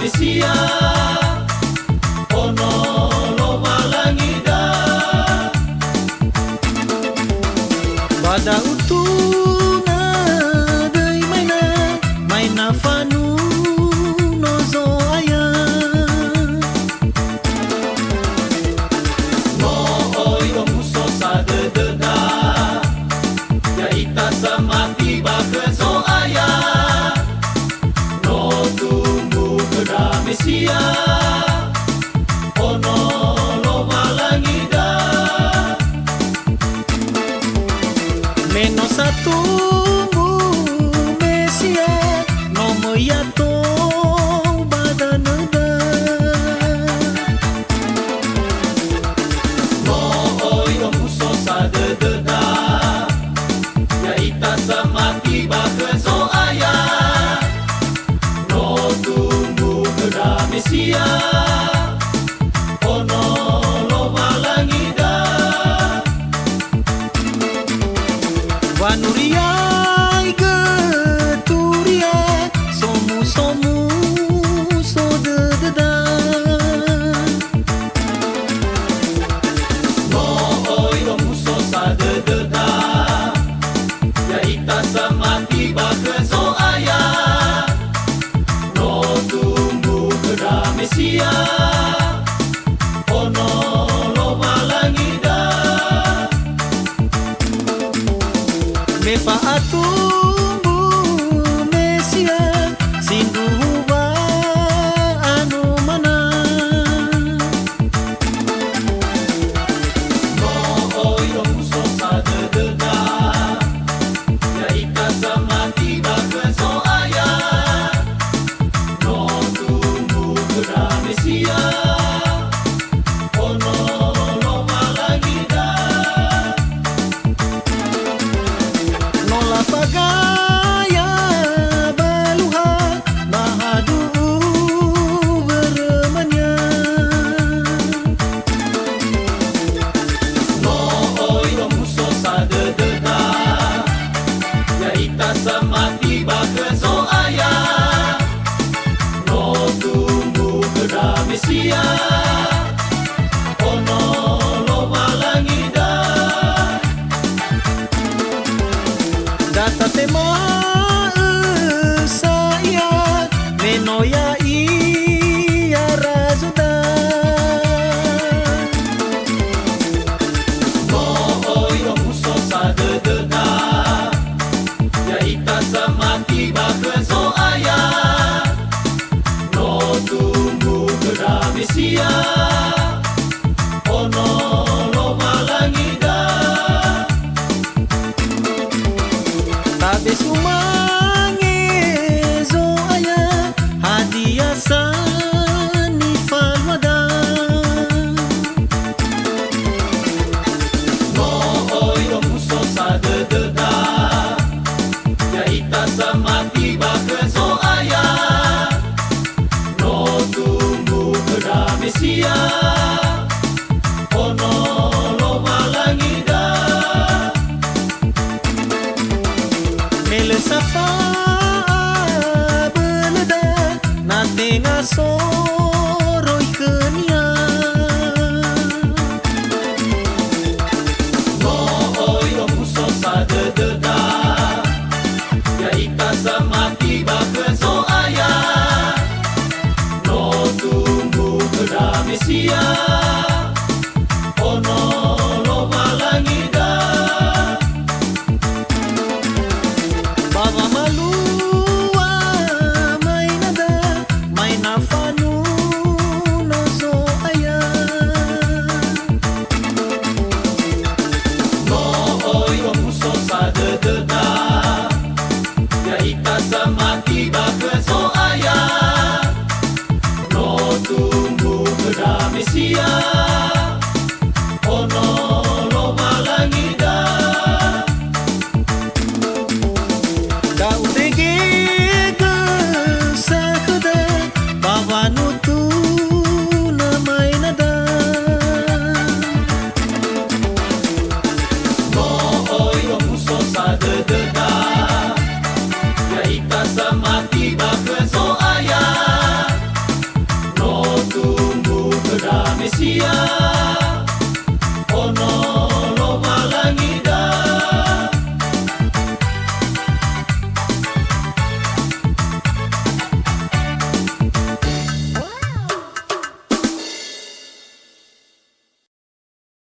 Mesia ono lo malangida Bada utuna dei maina fanu nozo aya no oi o muso sa de deda ya ita samati bakezo aya no tumbu keda Mesia ono lo malangida menos satu Mesia no moyato badanada no oi o muso sa de deda ya ita samati bakezo aya no tumbu keda Mesia ono lo malangida Wanuria geturia somu so dededa no oi o muso sa de deda ya ita samati bakezo aya no tumbu keda Mesia ono lo malangida me faatumbu Mesia sinduba anu mana no oi o muso sa de deda ya ita samati bakezo aya no tumbu keda Mesia ono lo malangida nola pagaya baluha mahadu beremanya no oi o muso sa de deda ya ita samati bakezo aya no tumbu keda Mesia ono lo malangida data tema saya menoya iya razuda no oi o muso sa de deda ya ita samati bakezo aya no tumbu keda Mesia ono lo malangida tabe sumange zo aya hadiah sani falwada no oi o muso sa de deda ya ita samati bakezo aya no tumbu keda Mesia ono lo malangida mele safa beleda na tenga so